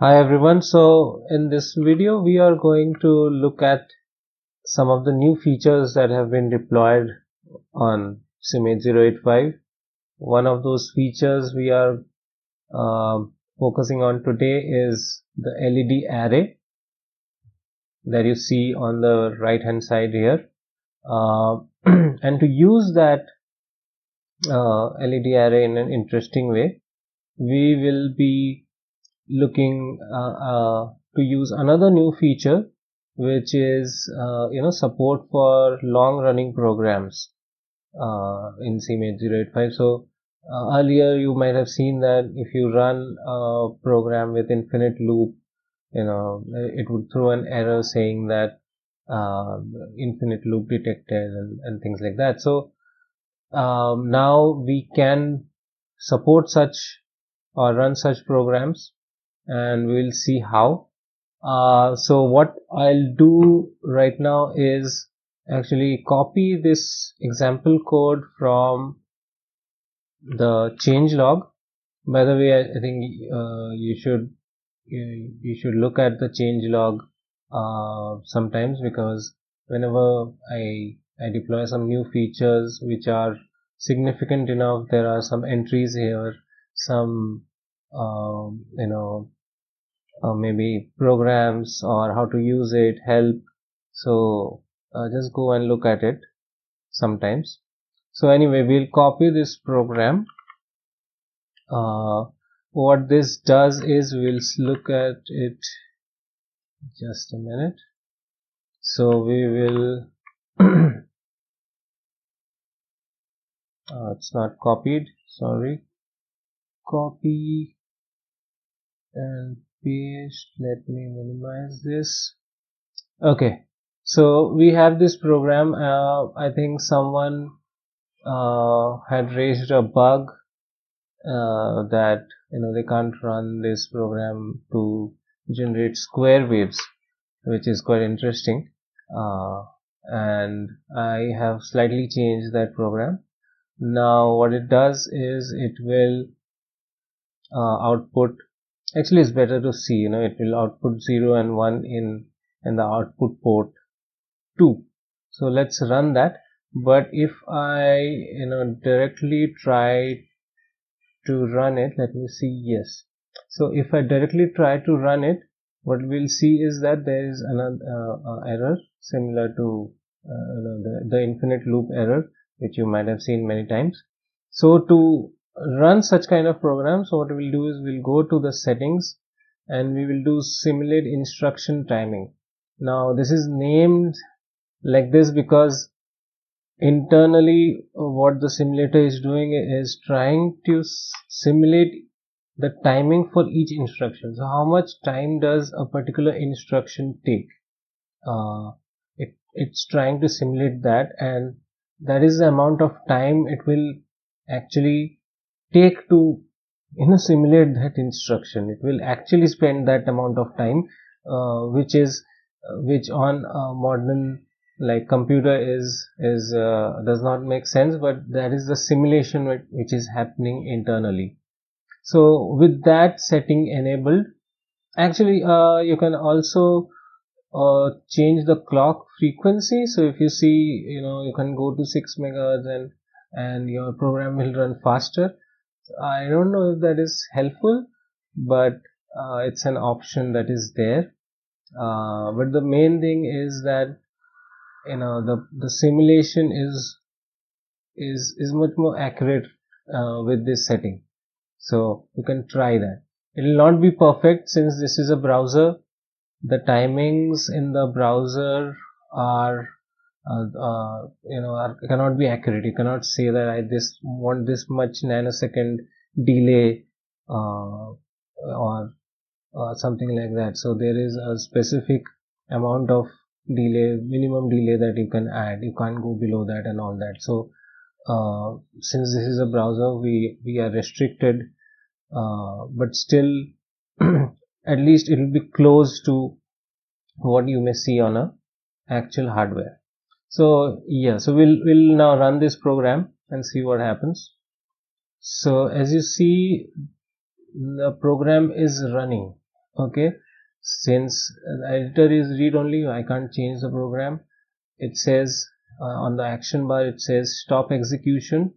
Hi everyone, so in this video we are going to look at some of the new features that have been deployed on Sim8085. One of those features we are focusing on today is the LED array that you see on the right hand side here. And to use that LED array in an interesting way, we will be looking to use another new feature, which is support for long running programs in Sim8085. So earlier you might have seen that if you run a program with infinite loop, it would throw an error saying that infinite loop detected and things like that. So now we can support such or run such programs, and we'll see how. So what I'll do right now is actually copy this example code from the change log. By the way, I think you should look at the change log sometimes, because whenever I deploy some new features which are significant enough, there are some entries here, some maybe programs or how to use it, help. So just go and look at it sometimes. So anyway, we'll copy this program. What this does is we'll look at it just a minute. So we will it's not copied, sorry. Copy and paste. Let me minimize this. Okay, so we have this program. I think someone had raised a bug that they can't run this program to generate square waves, which is quite interesting. And I have slightly changed that program. Now what it does is it will output, actually it's better to see, it will output 0 and 1 in the output port 2. So let's run that. But if I directly try to run it, let me see, yes. So if I directly try to run it, what we'll see is that there is another error similar to the infinite loop error, which you might have seen many times. So to run such kind of programs, so what we'll do is we'll go to the settings and we will do simulate instruction timing. Now this is named like this because internally what the simulator is doing is trying to simulate the timing for each instruction. So how much time does a particular instruction take? It's trying to simulate that, and that is the amount of time it will actually take to simulate that instruction. It will actually spend that amount of time, which on a modern like computer is does not make sense, but that is the simulation which is happening internally. So with that setting enabled, actually you can also change the clock frequency. So if you see, you can go to 6 megahertz and your program will run faster. I don't know if that is helpful, but it's an option that is there. But the main thing is that the simulation is much more accurate with this setting. So you can try that. It will not be perfect since this is a browser. The timings in the browser are cannot be accurate. You cannot say that I want this much nanosecond delay or something like that. So there is a specific amount of delay, minimum delay that you can add. You can't go below that and all that. So since this is a browser, we are restricted, but still at least it will be close to what you may see on a actual hardware. So yeah, so we'll now run this program and see what happens. So as you see, the program is running. Okay, since the editor is read only, I can't change the program. It says on the action bar, it says stop execution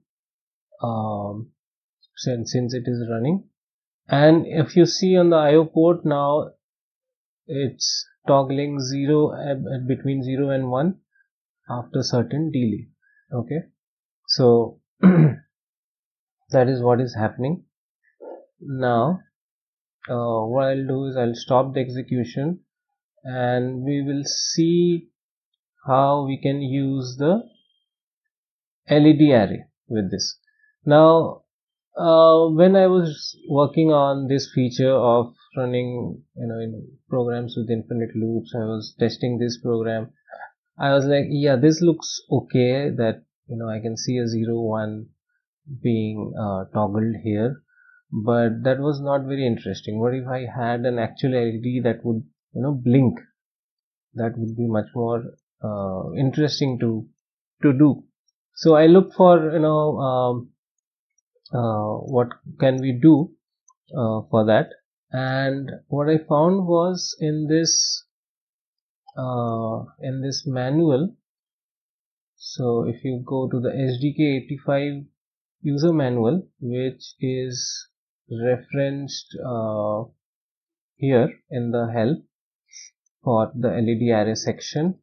since it is running. And if you see on the IO port now, it's toggling 0 between 0 and 1 after certain delay. Okay, so that is what is happening. Now what I'll do is I'll stop the execution, and we will see how we can use the LED array with this. Now when I was working on this feature of running in programs with infinite loops, I was testing this program. I was like, yeah, this looks okay, that I can see a 0 1 being toggled here, but that was not very interesting. What if I had an actual LED that would blink? That would be much more interesting to do. So I looked for what can we do for that, and what I found was in this manual. So if you go to the SDK85 user manual, which is referenced here in the help for the LED array section,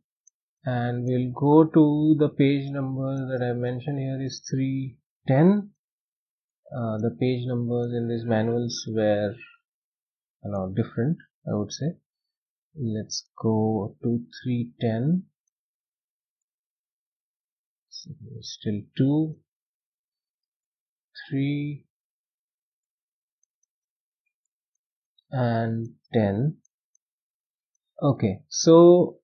and we'll go to the page number that I mentioned here is 310. The page numbers in these manuals were different, I would say. Let's go to 310. So still 2, 3 and 10. Okay, so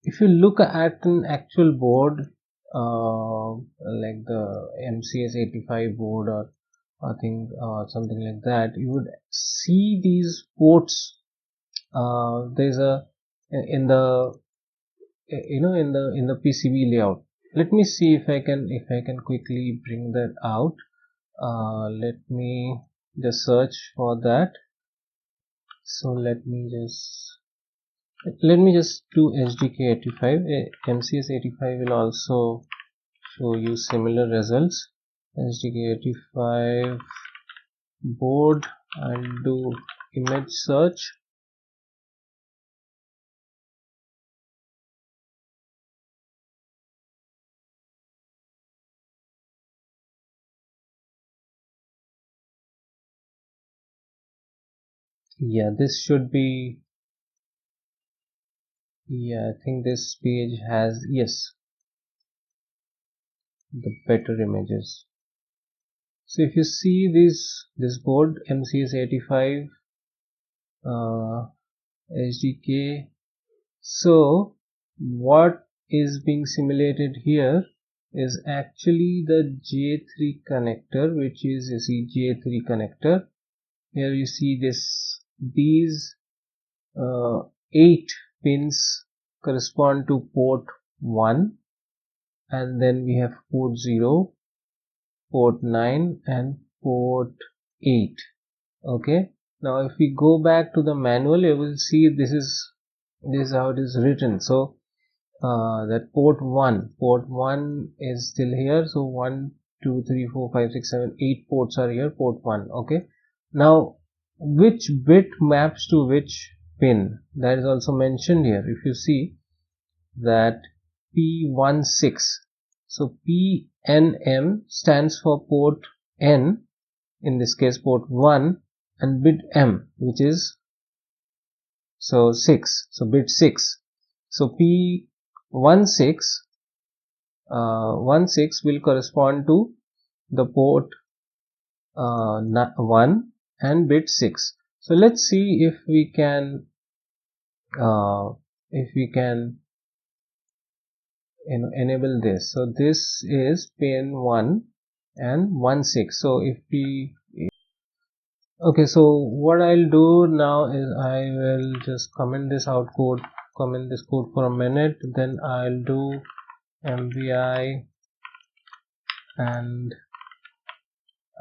if you look at an actual board like the MCS85 board, or I think something like that, you would see these ports. There's a in the in the PCB layout. Let me see if I can quickly bring that out. Let me just search for that. So let me just do SDK85. MCS85 will also show you similar results. SDK85 board, and do image search. Yeah, this should be, yeah, I think this page has, yes, the better images. So if you see this board MCS85 SDK, so what is being simulated here is actually the J3 connector, which is, you see, J3 connector. Here you see these 8 pins correspond to port 1, and then we have port 0, port 9 and port 8. Okay, now if we go back to the manual, you will see this is how it is written. So that port 1 is still here. So 1 2 3 4 5 6 7 8 ports are here, port 1. Okay, now which bit maps to which pin, that is also mentioned here. If you see that P16, so PNM stands for port N, in this case port 1, and bit M, which is 6, so bit 6. So P16 16 will correspond to the port 1 and bit 6. So let's see if we can enable this. So this is pin 1 and 16. So if we, okay, so what I'll do now is I will just comment this code for a minute, then I'll do MVI, and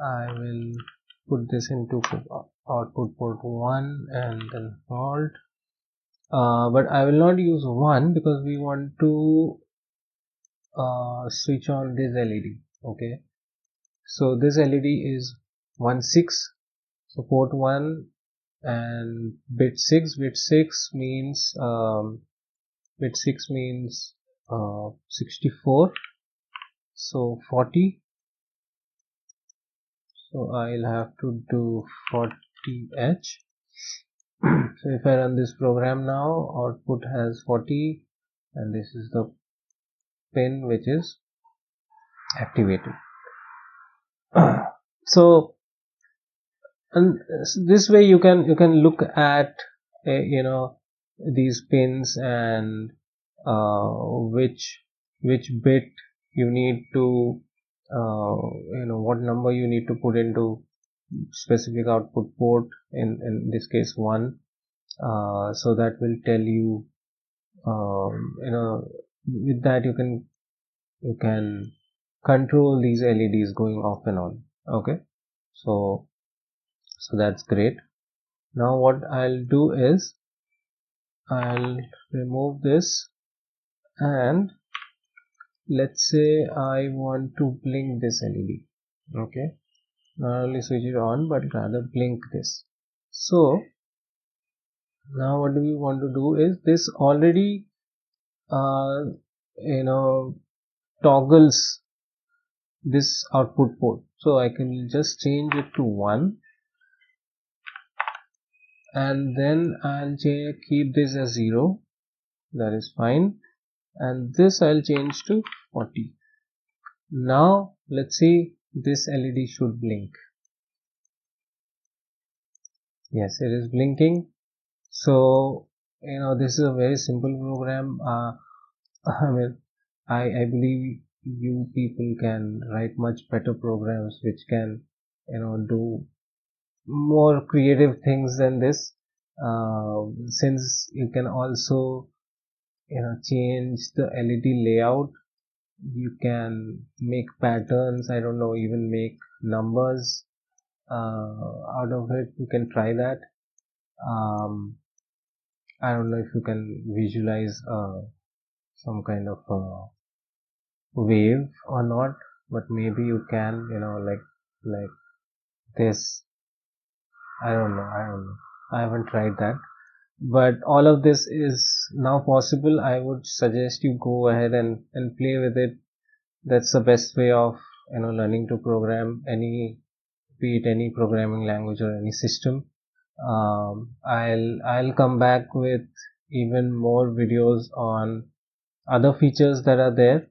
I will put this into output port 1 and then halt. But I will not use 1 because we want to switch on this LED. Okay, so this LED is 1 6, so port 1 and bit 6 means 64, so 40, so I'll have to do 40H. So if I run this program now, output has 40 and this is the pin which is activated. So, and this way you can look at these pins and which bit you need to what number you need to put into specific output port, in this case 1, so that will tell you with that you can control these LEDs going off and on. Okay, so that's great. Now what I'll do is I'll remove this, and let's say I want to blink this LED. Okay, not only switch it on but rather blink this. So now what do we want to do is this already toggles this output port, so I can just change it to 1 and then I'll keep this as 0, that is fine, and this I'll change to 40. Now let's see, this LED should blink. Yes, it is blinking. So this is a very simple program. I mean, I believe you people can write much better programs which can do more creative things than this, since you can also change the LED layout, you can make patterns, I don't know, even make numbers out of it. You can try that. I don't know if you can visualize some kind of wave or not, but maybe you can, like this. I don't know. I haven't tried that, but all of this is now possible. I would suggest you go ahead and play with it. That's the best way of learning to program, be it any programming language or any system. I'll come back with even more videos on other features that are there,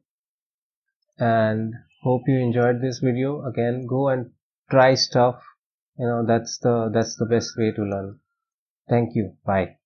and hope you enjoyed this video. Again, go and try stuff. That's the best way to learn. Thank you. Bye.